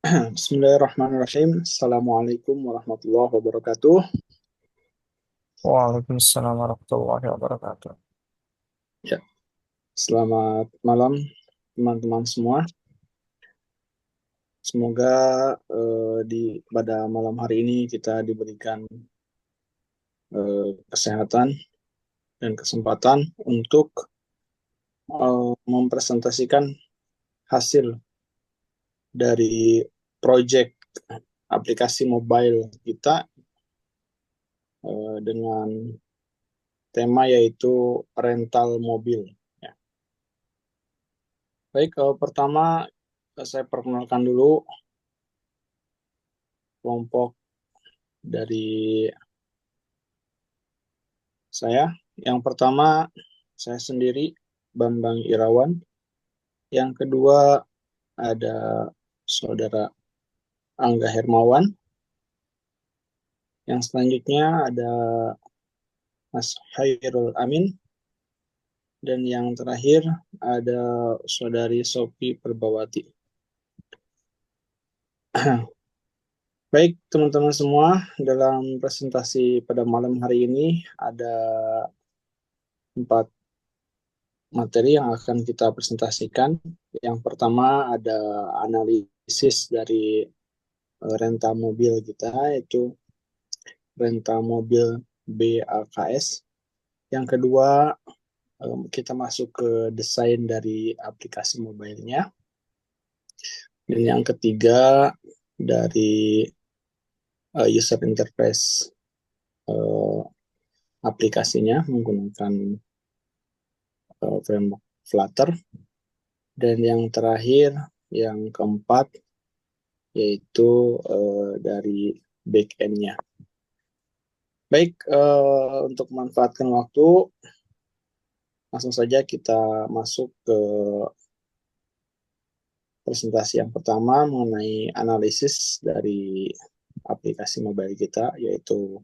Bismillahirrahmanirrahim. Assalamualaikum warahmatullahi wabarakatuh. Waalaikumsalam warahmatullahi wabarakatuh. Ya, selamat malam teman-teman semua. Semoga pada malam hari ini kita diberikan kesehatan dan kesempatan untuk mempresentasikan hasil dari proyek aplikasi mobile kita dengan tema yaitu rental mobil. Ya. Baik, pertama saya perkenalkan dulu kelompok dari saya. Yang pertama, saya sendiri, Bambang Irawan. Yang kedua, ada Saudara Angga Hermawan. Yang selanjutnya ada Mas Hairul Amin. Dan yang terakhir ada Saudari Sophie Perbawati. Baik, teman-teman semua, dalam presentasi pada malam hari ini ada 4 materi yang akan kita presentasikan. Yang pertama ada analisis dari rental mobil kita, yaitu rental mobil BAKS. Yang kedua, kita masuk ke desain dari aplikasi mobilenya. Dan yang ketiga, dari user interface aplikasinya menggunakan framework Flutter. Dan yang terakhir, yang keempat, yaitu dari backend-nya. Baik, untuk memanfaatkan waktu, langsung saja kita masuk ke presentasi yang pertama mengenai analisis dari aplikasi mobile kita, yaitu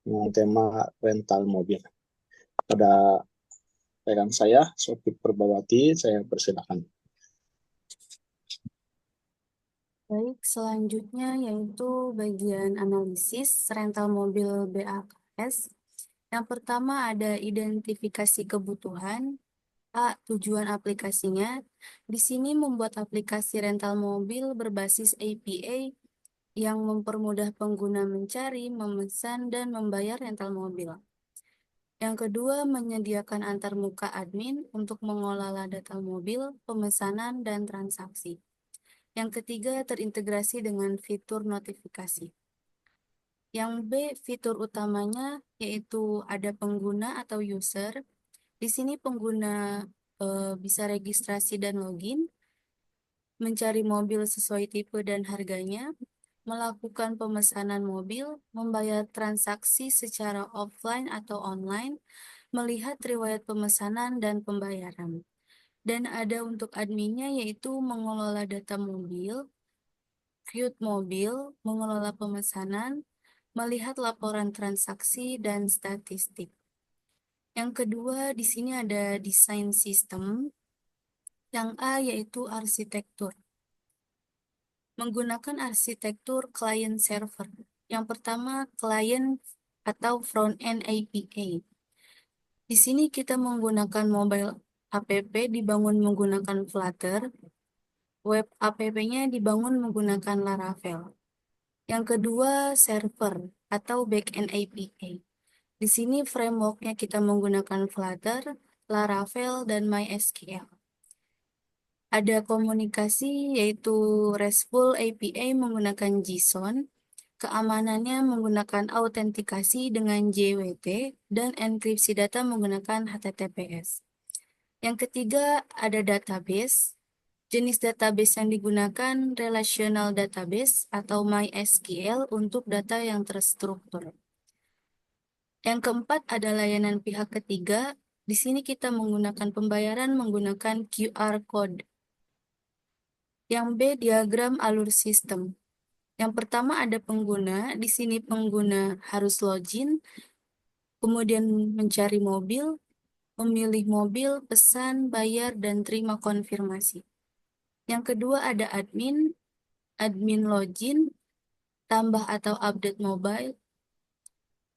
dengan tema rental mobil. Pada rekan saya, Sophie Perbawati, saya persilakan. Baik, selanjutnya yaitu bagian analisis rental mobil BAKS. Yang pertama ada identifikasi kebutuhan. A. Tujuan aplikasinya. Di sini membuat aplikasi rental mobil berbasis APA yang mempermudah pengguna mencari, memesan, dan membayar rental mobil. Yang kedua, menyediakan antarmuka admin untuk mengelola data mobil, pemesanan, dan transaksi. Yang ketiga, terintegrasi dengan fitur notifikasi. Yang B, fitur utamanya yaitu ada pengguna atau user. Di sini pengguna bisa registrasi dan login, mencari mobil sesuai tipe dan harganya, melakukan pemesanan mobil, membayar transaksi secara offline atau online, melihat riwayat pemesanan dan pembayaran. Dan ada untuk adminnya yaitu mengelola data mobil, view mobil, mengelola pemesanan, melihat laporan transaksi dan statistik. Yang kedua, di sini ada desain sistem. Yang A yaitu arsitektur. Menggunakan arsitektur client server. Yang pertama, client atau front-end API. Di sini kita menggunakan mobile app dibangun menggunakan Flutter, web app-nya dibangun menggunakan Laravel. Yang kedua, server atau backend API. Di sini frameworknya kita menggunakan Flutter, Laravel, dan MySQL. Ada komunikasi yaitu RESTful API menggunakan JSON, keamanannya menggunakan autentikasi dengan JWT, dan enkripsi data menggunakan HTTPS. Yang ketiga ada database. Jenis database yang digunakan relational database atau MySQL untuk data yang terstruktur. Yang keempat ada layanan pihak ketiga. Di sini kita menggunakan pembayaran menggunakan QR code. Yang B diagram alur sistem. Yang pertama ada pengguna. Di sini pengguna harus login, kemudian mencari mobil, memilih mobil, pesan, bayar, dan terima konfirmasi. Yang kedua ada admin. admin login, tambah atau update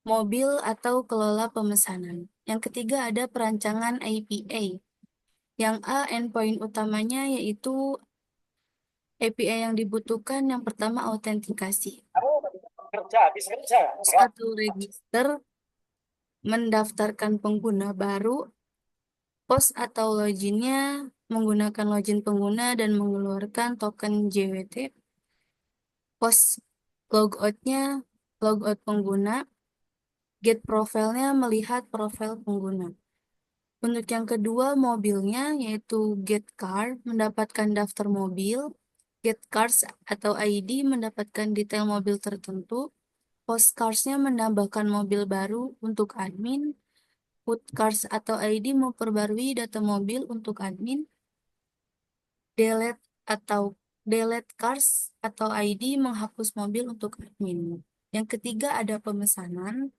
mobil atau kelola pemesanan. Yang ketiga ada perancangan API. Yang A, endpoint utamanya yaitu API yang dibutuhkan yang pertama autentikasi. Satu register mendaftarkan pengguna baru, post atau loginnya menggunakan login pengguna dan mengeluarkan token JWT. Post logoutnya logout pengguna. Get profile-nya melihat profil pengguna. Untuk yang kedua mobilnya yaitu get car mendapatkan daftar mobil. Get cars atau ID mendapatkan detail mobil tertentu. Post cars-nya menambahkan mobil baru untuk admin. Put cars atau ID memperbarui data mobil untuk admin. Delete atau delete cars atau ID menghapus mobil untuk admin. Yang ketiga ada pemesanan.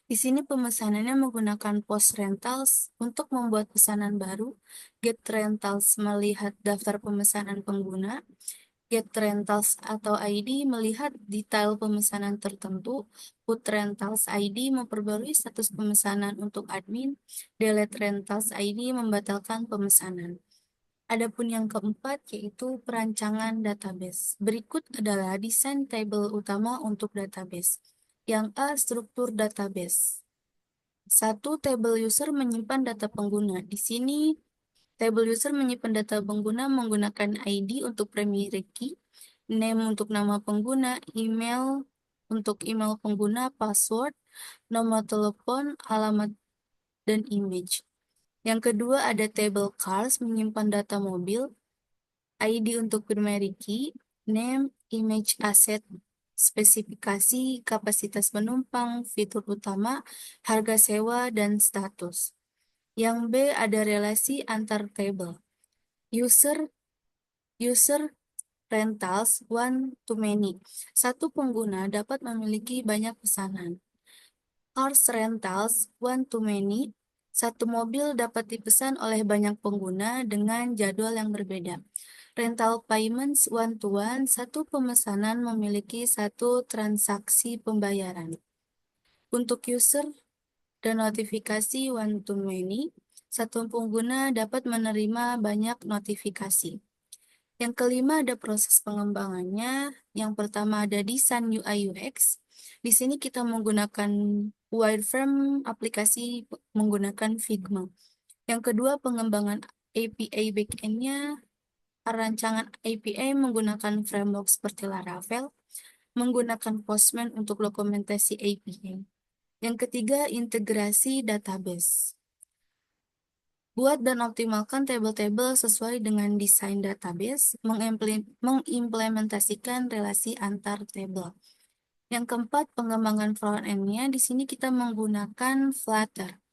Di sini pemesanannya menggunakan post rentals untuk membuat pesanan baru. Get rentals melihat daftar pemesanan pengguna. Get rentals atau ID melihat detail pemesanan tertentu. Put rentals ID memperbarui status pemesanan untuk admin. Delete rentals ID membatalkan pemesanan. Adapun yang keempat yaitu perancangan database. Berikut adalah desain tabel utama untuk database. Yang A, struktur database. Satu, table user menyimpan data pengguna. Di sini, table user menyimpan data pengguna menggunakan ID untuk primary key, name untuk nama pengguna, email untuk email pengguna, password, nomor telepon, alamat, dan image. Yang kedua ada table cars menyimpan data mobil, ID untuk primary key, name, image asset, spesifikasi, kapasitas penumpang, fitur utama, harga sewa, dan status. Yang B ada relasi antar table. User user rentals one to many. Satu pengguna dapat memiliki banyak pesanan. Cars rentals one to many. Satu mobil dapat dipesan oleh banyak pengguna dengan jadwal yang berbeda. Rental payments one to one. Satu pemesanan memiliki satu transaksi pembayaran. Untuk user dan notifikasi one to many, satu pengguna dapat menerima banyak notifikasi. Yang kelima ada proses pengembangannya. Yang pertama ada desain UI UX. Di sini kita menggunakan wireframe aplikasi menggunakan Figma. Yang kedua pengembangan API backend-nya. Rancangan API menggunakan framework seperti Laravel. Menggunakan Postman untuk dokumentasi API. Yang ketiga, integrasi database. Buat dan optimalkan table-table sesuai dengan desain database, mengimplementasikan relasi antar table. Yang keempat, pengembangan front-end-nya. Di sini kita menggunakan Flutter.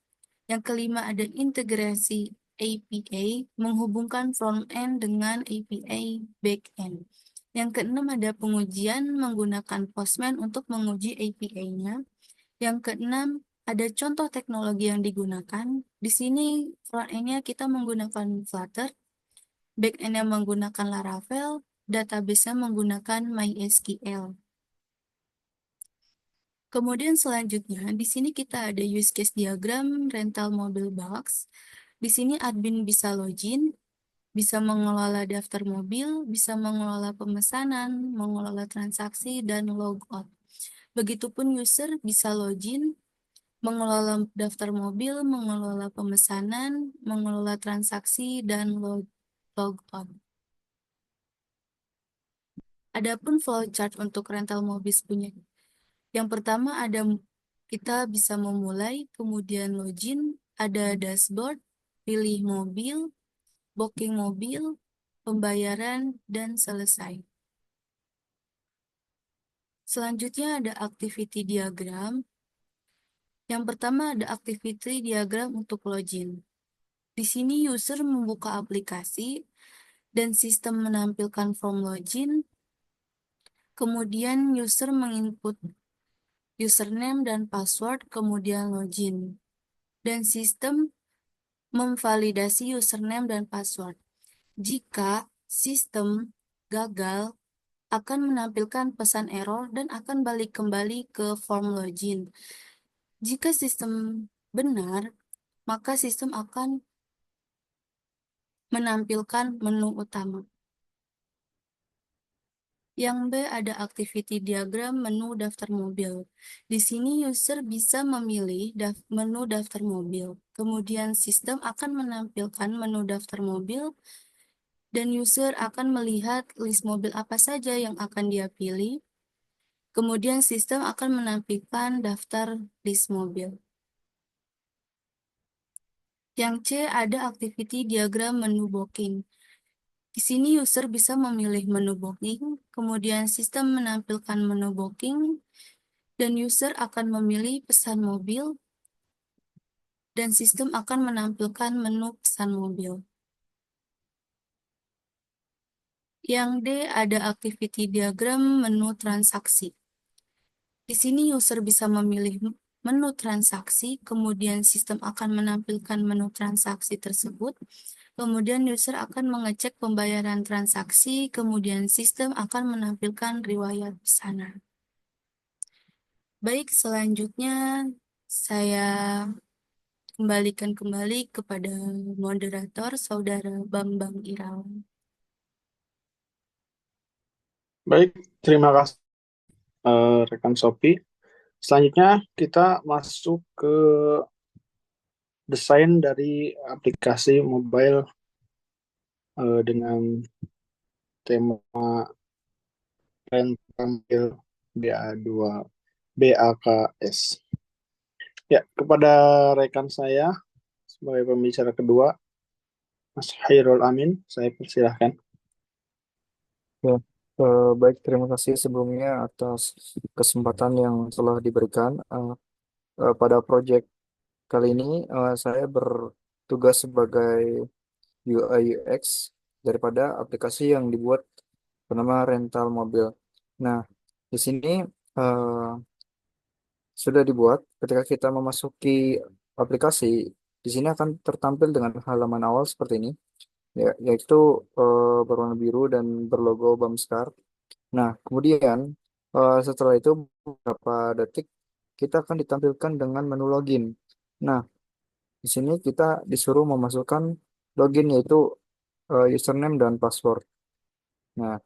Yang kelima, ada integrasi API, menghubungkan front-end dengan API back-end. Yang keenam, ada pengujian menggunakan Postman untuk menguji API-nya. Yang keenam, ada contoh teknologi yang digunakan. Di sini front-end-nya kita menggunakan Flutter, back-end-nya menggunakan Laravel, database-nya menggunakan MySQL. Kemudian selanjutnya, di sini kita ada use case diagram rental mobil box. Di sini admin bisa login, bisa mengelola daftar mobil, bisa mengelola pemesanan, mengelola transaksi, dan logout. Begitupun user bisa login, mengelola daftar mobil, mengelola pemesanan, mengelola transaksi, dan logout. Adapun flowchart untuk rental mobil punya. Yang pertama ada kita bisa memulai, kemudian login, ada dashboard, pilih mobil, booking mobil, pembayaran, dan selesai. Selanjutnya ada activity diagram. Yang pertama ada activity diagram untuk login. Di sini user membuka aplikasi dan sistem menampilkan form login. Kemudian user menginput username dan password, kemudian login. Dan sistem memvalidasi username dan password. Jika sistem gagal, akan menampilkan pesan error dan akan balik kembali ke form login. Jika sistem benar, maka sistem akan menampilkan menu utama. Yang B ada activity diagram menu daftar mobil. Di sini user bisa memilih menu daftar mobil. Kemudian sistem akan menampilkan menu daftar mobil dan user akan melihat list mobil apa saja yang akan dia pilih. Kemudian sistem akan menampilkan daftar list mobil. Yang C ada activity diagram menu booking. Di sini user bisa memilih menu booking, kemudian sistem menampilkan menu booking, dan user akan memilih pesan mobil, dan sistem akan menampilkan menu pesan mobil. Yang D ada activity diagram menu transaksi. Di sini user bisa memilih menu transaksi, kemudian sistem akan menampilkan menu transaksi tersebut, kemudian user akan mengecek pembayaran transaksi, kemudian sistem akan menampilkan riwayat pesanan. Baik, selanjutnya saya kembalikan kembali kepada moderator Saudara Bambang Irawan. Baik, terima kasih rekan Sophie. Selanjutnya kita masuk ke desain dari aplikasi mobile dengan tema rental BA2 BAKS. Ya, kepada rekan saya sebagai pembicara kedua, Mas Hairul Amin, saya persilahkan. Ya, baik, terima kasih sebelumnya atas kesempatan yang telah diberikan. Pada proyek kali ini, saya bertugas sebagai UI UX daripada aplikasi yang dibuat bernama rental mobil. Nah, di sini eh, sudah dibuat. Ketika kita memasuki aplikasi, di sini akan tertampil dengan halaman awal seperti ini, yaitu berwarna biru dan berlogo Bamskar. Nah, kemudian setelah itu beberapa detik kita akan ditampilkan dengan menu login. Nah, di sini kita disuruh memasukkan login yaitu username dan password. Nah,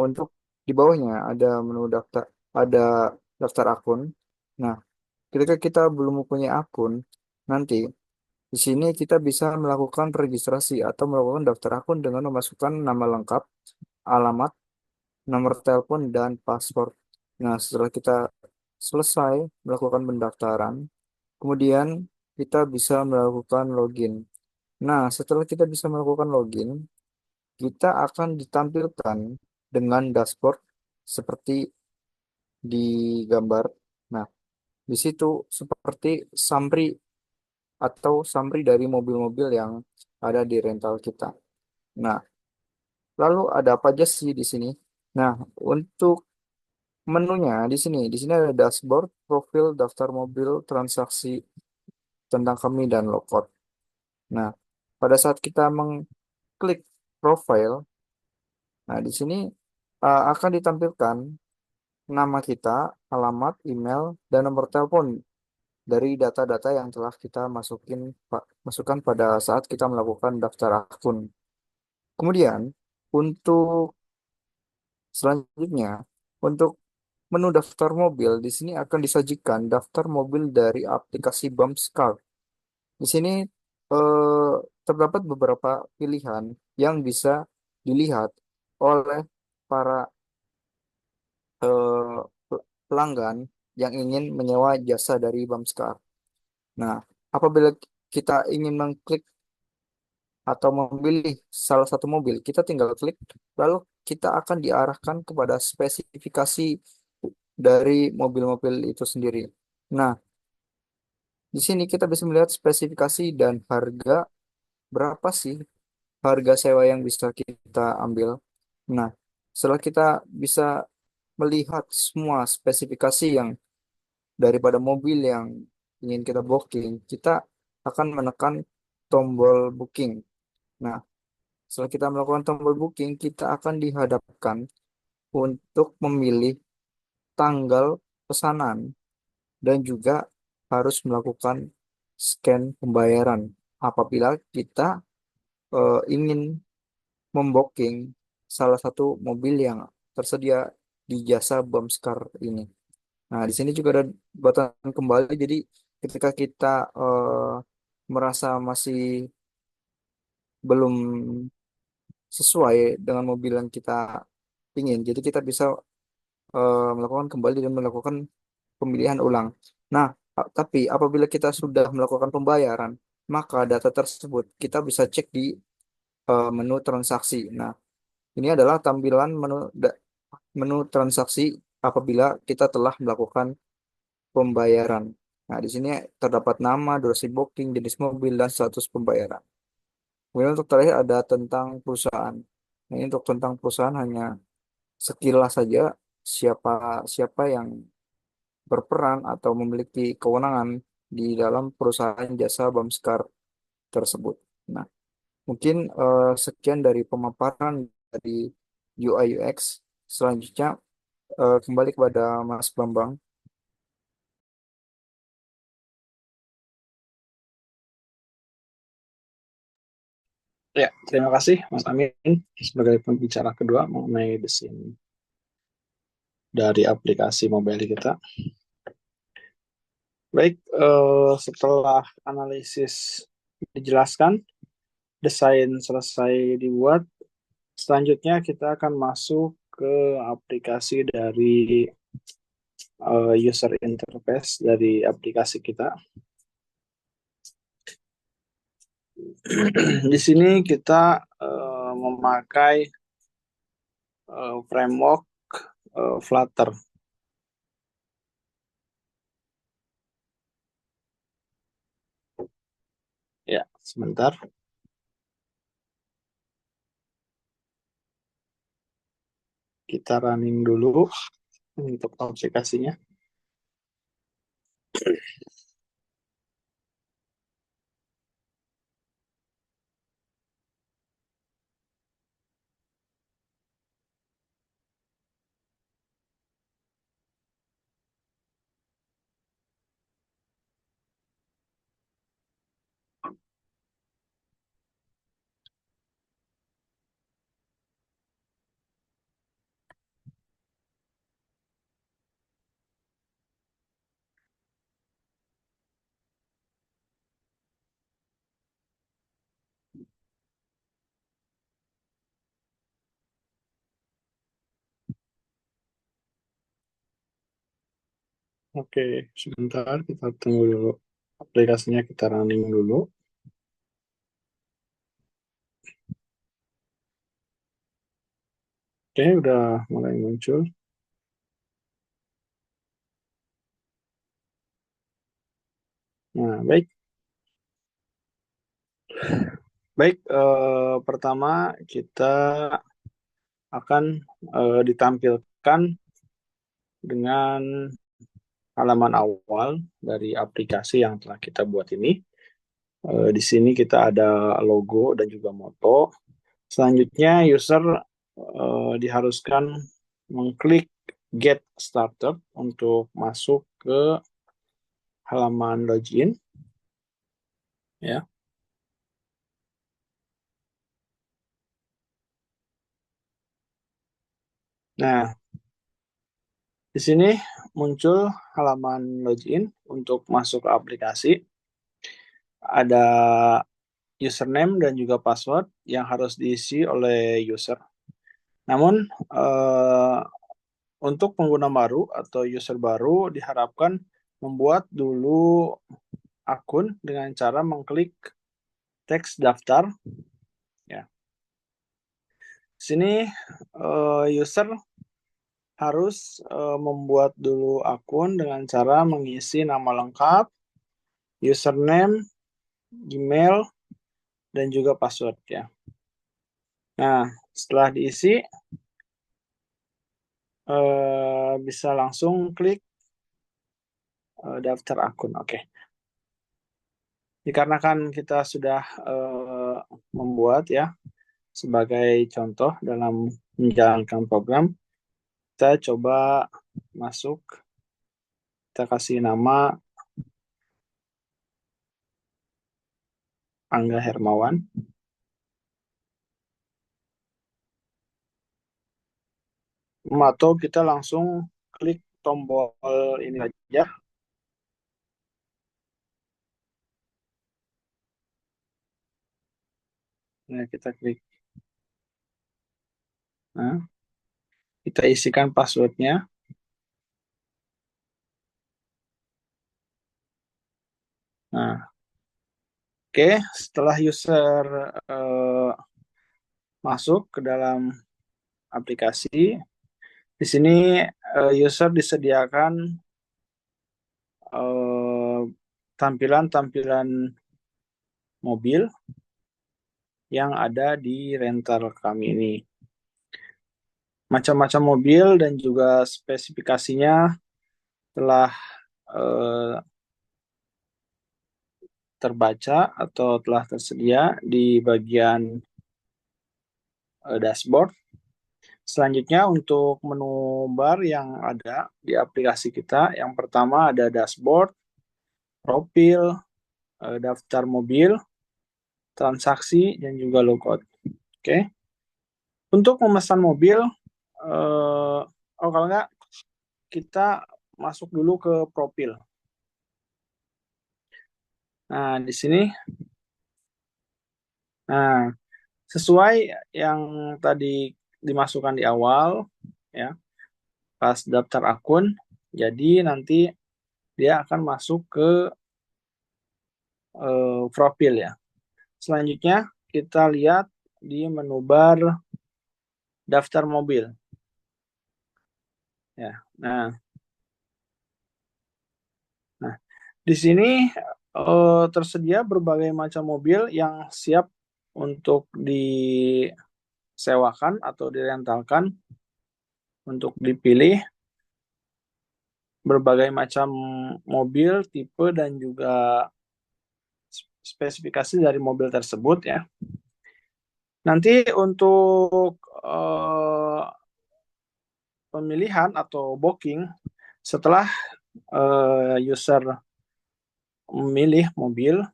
untuk di bawahnya ada menu daftar, ada daftar akun. Nah, ketika kita belum mempunyai akun, nanti di sini kita bisa melakukan registrasi atau melakukan daftar akun dengan memasukkan nama lengkap, alamat, nomor telepon, dan password. Nah, setelah kita selesai melakukan pendaftaran, kemudian kita bisa melakukan login. Nah, setelah kita bisa melakukan login, kita akan ditampilkan dengan dashboard seperti di gambar. Nah, di situ seperti summary dari mobil-mobil yang ada di rental kita. Nah, lalu ada apa aja sih di sini? Nah, untuk menunya di sini ada dashboard, profil, daftar mobil, transaksi tentang kami dan logout. Nah, pada saat kita mengklik profile, nah di sini akan ditampilkan nama kita, alamat, email, dan nomor telepon dari data-data yang telah kita masukkan pada saat kita melakukan daftar akun. Kemudian, untuk selanjutnya, untuk menu daftar mobil, di sini akan disajikan daftar mobil dari aplikasi Bumscar. Di sini eh, terdapat beberapa pilihan yang bisa dilihat oleh para pelanggan yang ingin menyewa jasa dari Bumscar. Nah, apabila kita ingin mengklik atau memilih salah satu mobil, kita tinggal klik, lalu kita akan diarahkan kepada spesifikasi dari mobil-mobil itu sendiri. Nah, di sini kita bisa melihat spesifikasi dan harga, berapa sih harga sewa yang bisa kita ambil. Nah, setelah kita bisa melihat semua spesifikasi yang daripada mobil yang ingin kita booking, kita akan menekan tombol booking. Nah, Setelah kita melakukan tombol booking, kita akan dihadapkan untuk memilih tanggal pesanan dan juga harus melakukan scan pembayaran apabila kita ingin membooking salah satu mobil yang tersedia di jasa Bamskar ini. Nah, di sini juga ada batasan kembali. Jadi ketika kita merasa masih belum sesuai dengan mobil yang kita ingin, jadi kita bisa melakukan kembali dan melakukan pemilihan ulang. Nah, tapi apabila kita sudah melakukan pembayaran, maka data tersebut kita bisa cek di menu transaksi. Nah, ini adalah tampilan menu transaksi apabila kita telah melakukan pembayaran. Nah, di sini terdapat nama, durasi booking, jenis mobil, dan status pembayaran. Kemudian untuk terakhir ada tentang perusahaan. Nah, ini untuk tentang perusahaan hanya sekilas saja siapa siapa yang berperan atau memiliki kewenangan di dalam perusahaan jasa Bamskar tersebut. Nah, mungkin sekian dari pemaparan dari UI UX. Selanjutnya kembali kepada Mas Bambang. Ya, terima kasih Mas Amin sebagai pembicara kedua mengenai desain dari aplikasi mobile kita. Baik, setelah analisis dijelaskan, desain selesai dibuat, selanjutnya kita akan masuk ke aplikasi dari user interface dari aplikasi kita. Di sini kita memakai framework Flutter. Ya, sebentar. Kita running dulu untuk aplikasinya. Oke, sebentar kita tunggu dulu. Aplikasinya kita running dulu. Oke, udah mulai muncul. Nah, baik. Baik, pertama kita akan ditampilkan dengan halaman awal dari aplikasi yang telah kita buat ini. Di sini kita ada logo dan juga moto. Selanjutnya user diharuskan mengklik Get Started untuk masuk ke halaman login. Ya. Nah, di sini muncul halaman login untuk masuk ke aplikasi. Ada username dan juga password yang harus diisi oleh user. Namun untuk pengguna baru atau user baru diharapkan membuat dulu akun dengan cara mengklik teks daftar. Ya. Sini user harus membuat dulu akun dengan cara mengisi nama lengkap, username, Gmail, dan juga password ya. Nah, setelah diisi bisa langsung klik daftar akun. Oke. Dikarenakan kita sudah membuat ya, Sebagai contoh dalam menjalankan program, kita coba masuk, kita kasih nama Angga Hermawan. Atau kita langsung klik tombol ini aja. Nah, kita klik. Nah, kita isikan passwordnya. Nah, oke, setelah user masuk ke dalam aplikasi, di sini user disediakan tampilan-tampilan mobil yang ada di rental kami ini. Macam-macam mobil dan juga spesifikasinya telah terbaca atau telah tersedia di bagian dashboard. Selanjutnya untuk menu bar yang ada di aplikasi kita, yang pertama ada dashboard, profil, daftar mobil, transaksi, dan juga logout. Oke. Untuk memesan mobil, kalau enggak, kita masuk dulu ke profil. Nah, di sini, nah, sesuai yang tadi dimasukkan di awal, ya, pas daftar akun, jadi nanti dia akan masuk ke profil ya. Selanjutnya kita lihat di menu bar daftar mobil. Ya, nah di sini tersedia berbagai macam mobil yang siap untuk disewakan atau direntalkan, untuk dipilih berbagai macam mobil, tipe, dan juga spesifikasi dari mobil tersebut ya. Nanti untuk pemilihan atau booking, setelah user memilih mobil,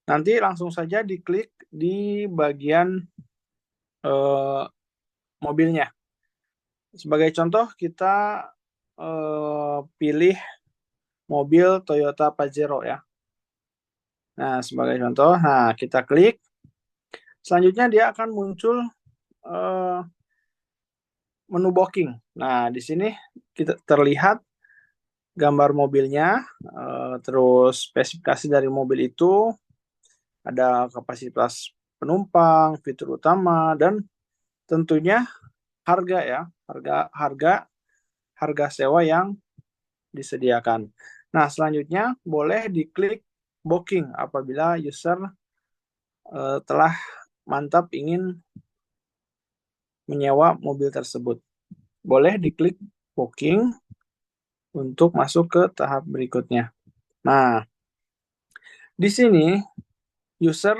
nanti langsung saja diklik di bagian mobilnya. Sebagai contoh, kita pilih mobil Toyota Pajero ya. Nah, sebagai contoh, nah kita klik. Selanjutnya dia akan muncul menu booking. Nah, di sini kita terlihat gambar mobilnya, terus spesifikasi dari mobil itu, ada kapasitas penumpang, fitur utama, dan tentunya harga ya, harga sewa yang disediakan. Nah, selanjutnya boleh diklik booking apabila user telah mantap ingin menyewa mobil tersebut. Boleh diklik booking untuk masuk ke tahap berikutnya. Nah, di sini user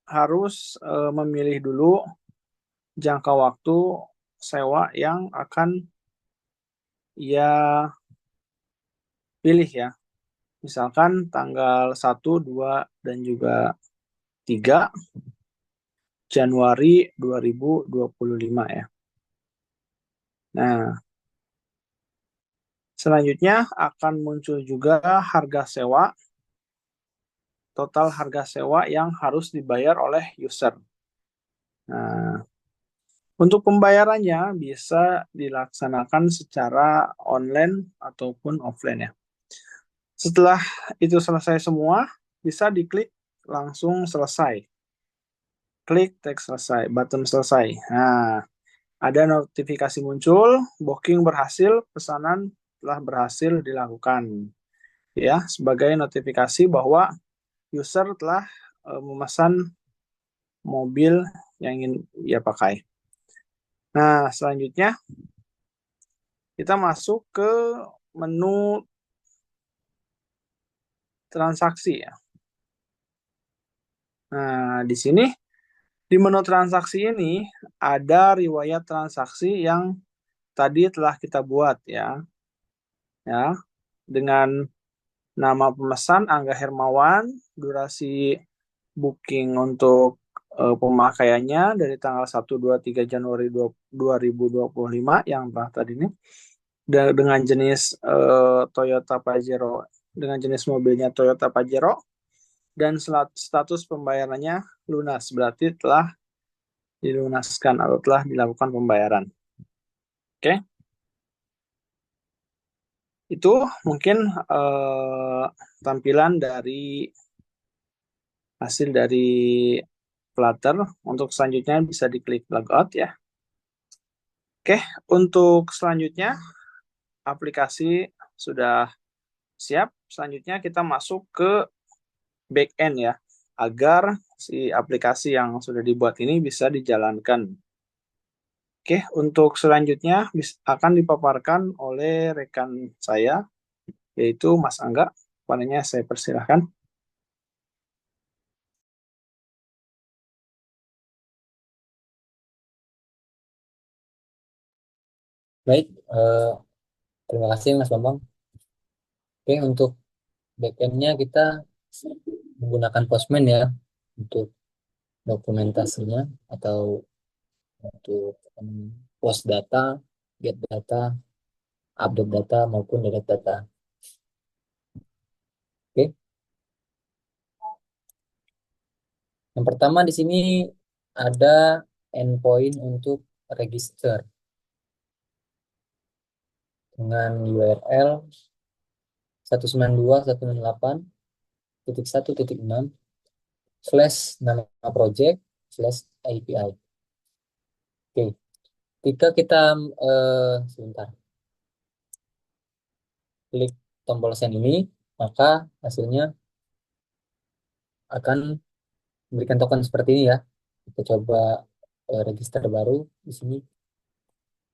harus memilih dulu jangka waktu sewa yang akan ia pilih ya. Misalkan tanggal 1, 2, dan juga 3 Januari 2025 ya. Nah, selanjutnya akan muncul juga harga sewa, total harga sewa yang harus dibayar oleh user. Nah, untuk pembayarannya bisa dilaksanakan secara online ataupun offline ya. Setelah itu selesai semua, bisa diklik langsung selesai. Klik teks selesai, button selesai. Nah, ada notifikasi muncul, booking berhasil, pesanan telah berhasil dilakukan. Ya, sebagai notifikasi bahwa user telah memesan mobil yang ingin ia pakai. Nah, selanjutnya kita masuk ke menu transaksi ya. Nah, di sini Di menu transaksi ini ada riwayat transaksi yang tadi telah kita buat ya, dengan nama pemesan Angga Hermawan, durasi booking untuk pemakaiannya dari tanggal 1, 2, 3 Januari 2025 yang telah tadi ini, dengan jenis Toyota Pajero, dengan jenis mobilnya Toyota Pajero, dan status pembayarannya lunas, berarti telah dilunaskan atau telah dilakukan pembayaran. Oke, itu mungkin tampilan dari hasil dari Flutter. Untuk selanjutnya bisa diklik logout ya. Oke, untuk selanjutnya aplikasi sudah siap. Selanjutnya kita masuk ke backend ya, agar si aplikasi yang sudah dibuat ini bisa dijalankan. Oke, untuk selanjutnya akan dipaparkan oleh rekan saya, yaitu Mas Angga. Panelnya saya persilahkan. Baik, terima kasih Mas Bambang. Oke, untuk backend-nya kita menggunakan Postman ya untuk dokumentasinya atau untuk post data, get data, update data maupun delete data. Oke. Yang pertama di sini ada endpoint untuk register dengan URL 192.168.1.6/nama project /API. Oke, ketika kita sebentar klik tombol send ini, maka hasilnya akan memberikan token seperti ini ya. Kita coba register baru di sini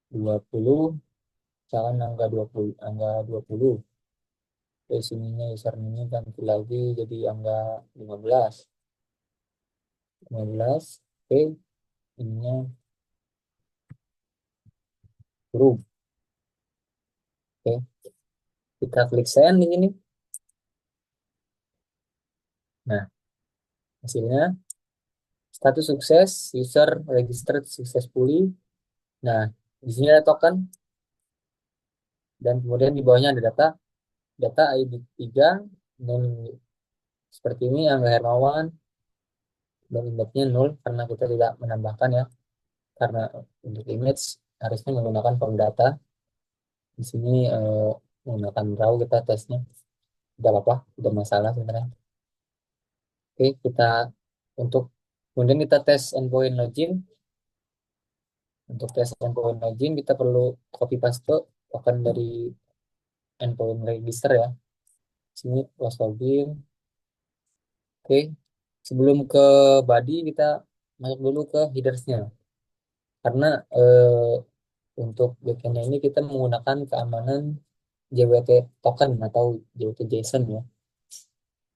20, misalkan angga 20. Terus sininya username-nya ganti lagi jadi angga 15. Oke, ininya huruf. Oke, kita klik send di sini. Nah, hasilnya status sukses, user registered successfully. Nah, di sini ada token dan kemudian di bawahnya ada data ID 3, name seperti ini Angga Hermawan, dan image-nya 0 karena kita tidak menambahkan ya. Karena untuk image harusnya menggunakan form data. Di sini menggunakan raw kita tesnya. Tidak apa-apa, tidak masalah sebenarnya. Oke, kita untuk kemudian kita tes endpoint login. Untuk tes endpoint login kita perlu copy paste token dari endpoint register ya. Sini close login. Oke, sebelum ke body kita masuk dulu ke headersnya. Karena untuk backend ini kita menggunakan keamanan JWT token atau JWT JSON ya.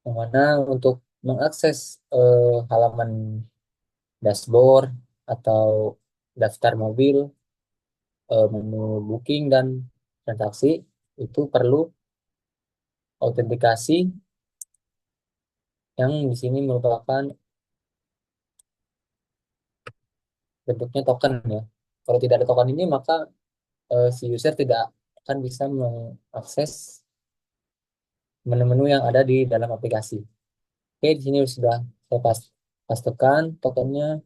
Yang mana untuk mengakses halaman dashboard atau daftar mobil, menu booking dan transaksi itu perlu autentikasi yang di sini merupakan bentuknya token ya. Kalau tidak ada token ini maka si user tidak akan bisa mengakses menu-menu yang ada di dalam aplikasi. Oke, di sini sudah saya pastekan tokennya.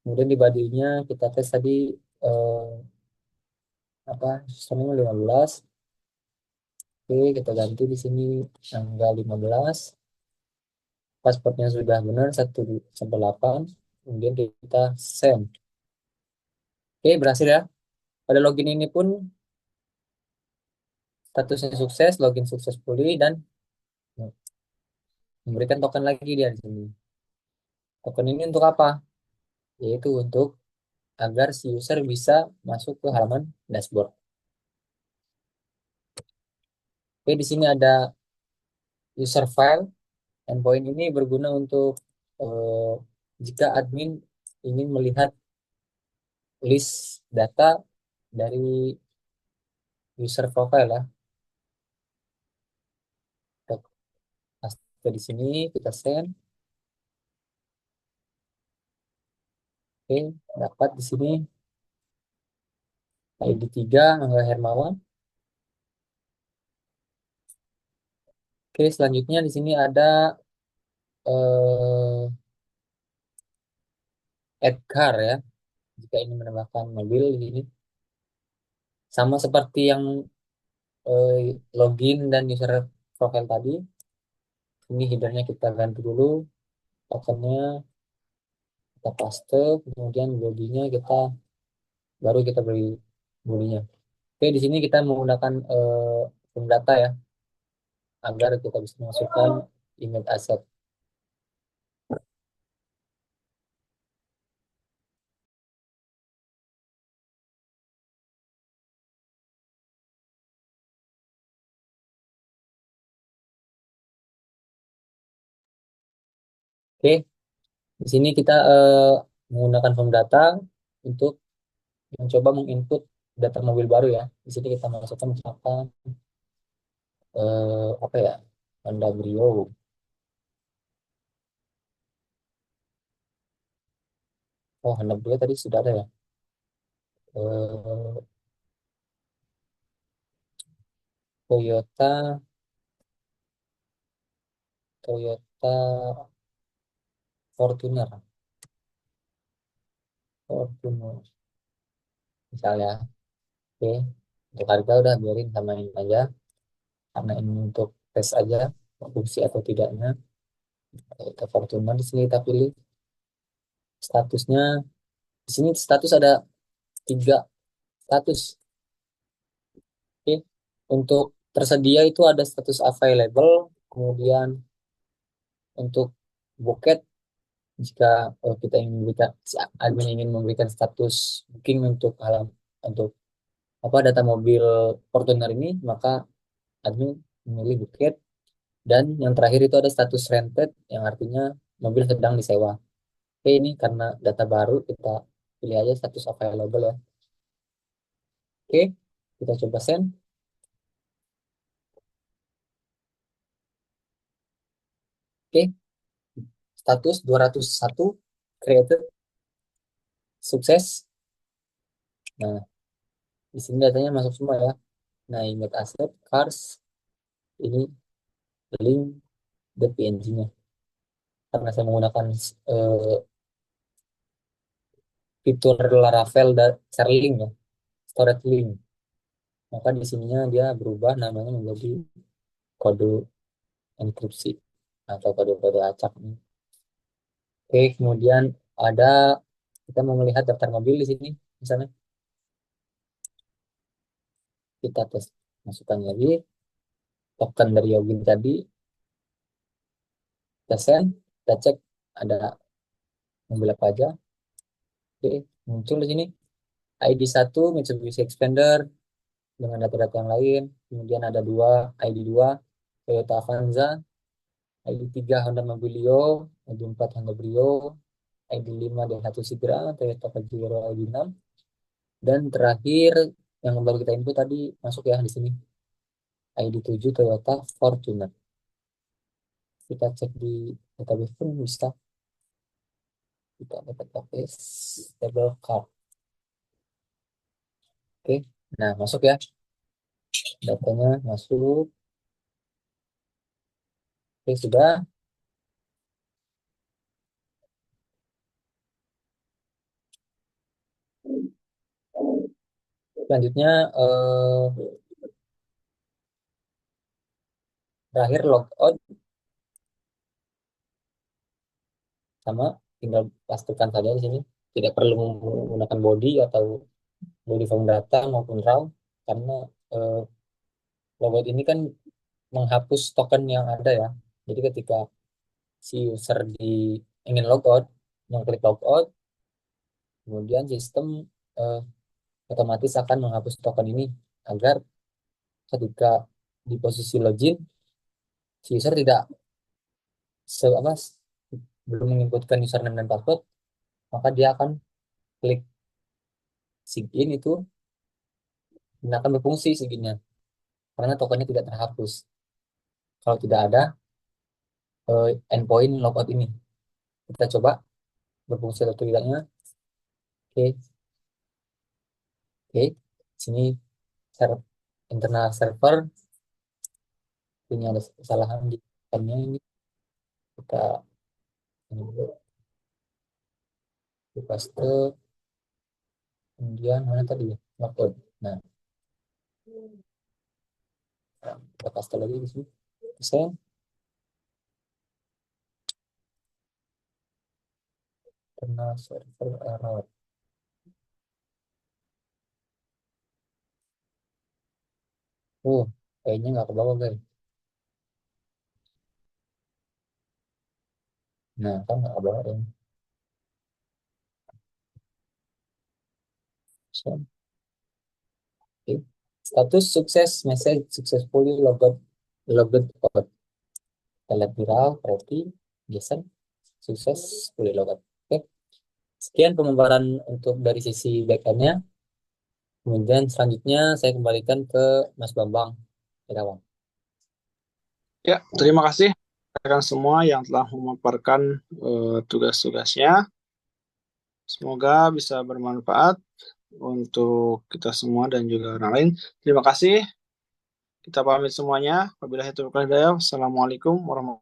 Kemudian di body-nya kita tes tadi sistemnya 15. Oke, kita ganti di sini tanggal 15. Pasportnya sudah benar 1-8. Kemudian kita send. Oke, berhasil ya. Pada login ini pun statusnya sukses, login successfully dan memberikan token lagi dia di sini. Token ini untuk apa? Yaitu untuk agar si user bisa masuk ke halaman dashboard. Oke, di sini ada user file. Endpoint ini berguna untuk jika admin ingin melihat list data dari user profile ya. Kita paste di sini, kita send. Oke, dapat di sini ID 3 Angga Hermawan. Oke, selanjutnya di sini ada add car ya. Jika ingin menambahkan mobil di sini. Sama seperti yang login dan user profile tadi. Ini headernya kita ganti dulu. Tokennya kita paste, kemudian bodinya baru kita beri bodinya. Oke, di sini kita menggunakan form data ya, agar kita bisa masukkan image asset. Oke, di sini kita menggunakan form data untuk mencoba menginput data mobil baru ya. Di sini kita masukkan misalkan apa ya, Honda Brio. Oh, Honda Brio tadi sudah ada ya. Eh, Toyota Toyota Fortuner Fortuner misalnya. Oke, untuk harga udah biarin samain aja karena ini untuk tes aja fungsi atau tidaknya. Toyota Fortuner di sini kita pilih statusnya. Di sini status ada 3 status. Oke, untuk tersedia itu ada status available, kemudian untuk buket jika kita ingin memberikan, si admin ingin memberikan status booking untuk untuk apa data mobil Fortuner ini, maka admin memilih buket. Dan yang terakhir itu ada status rented, yang artinya mobil sedang disewa. Oke, ini karena data baru kita pilih aja status available ya. Oke, kita coba send. Oke, status 201 created, sukses. Nah, di sini datanya masuk semua ya. Nah, image asset, cars, ini link the PNG-nya. Karena saya menggunakan eh, fitur Laravel dan share link ya, storage link. Maka di sininya dia berubah namanya menjadi kode enkripsi atau kode-kode acak nih. Oke, kemudian ada kita mau melihat daftar mobil di sini, misalnya kita tes masukkan lagi token dari login tadi, kita send, kita cek ada mobil apa aja. Oke, muncul di sini ID 1 Mitsubishi Xpander dengan data-data yang lain. Kemudian ada ID 2 Toyota Avanza, ID 3 Honda Mobilio, ID 4 Honda Brio, ID 5 D1 Sigra, Toyota Pajero ID 6. Dan terakhir yang baru kita input tadi masuk ya di sini. ID 7 Toyota Fortuner. Kita cek di database pun bisa. Kita database table car. Oke, nah masuk ya. Datanya masuk. Oke, sudah. Selanjutnya terakhir logout, sama tinggal pastikan saja di sini. Tidak perlu menggunakan body atau body form data maupun raw, karena eh, logout ini kan menghapus token yang ada ya. Jadi ketika si user ingin logout, mengklik logout, kemudian sistem eh, otomatis akan menghapus token ini agar ketika di posisi login, si user tidak belum menginputkan username dan password, maka dia akan klik sign itu dan akan berfungsi siginnya karena tokennya tidak terhapus. Kalau tidak ada endpoint logout ini, kita coba berfungsi atau tidaknya. Oke, oke. Sini internal server ini ada kesalahan di tokennya ini. Kita ini dulu, di paste, kemudian mana tadi ya, logout. Nah, kita paste lagi di sini. Persen. Internal server error. Kayaknya nggak ke bawah guys. Nah, kan nggak ke bawah ya. So, oke. Status sukses, message successfully logged out. Kita lihat viral, ready, JSON, sukses, fully logout. Oke. Sekian pemaparan untuk dari sisi backend-nya. Kemudian selanjutnya saya kembalikan ke Mas Bambang Irawan. Ya, terima kasih rekan semua yang telah memaparkan tugas-tugasnya. Semoga bisa bermanfaat untuk kita semua dan juga orang lain. Terima kasih. Kita pamit semuanya. Wabillahi taufiq wal hidayah. Wassalamualaikum warahmatullahi wabarakatuh.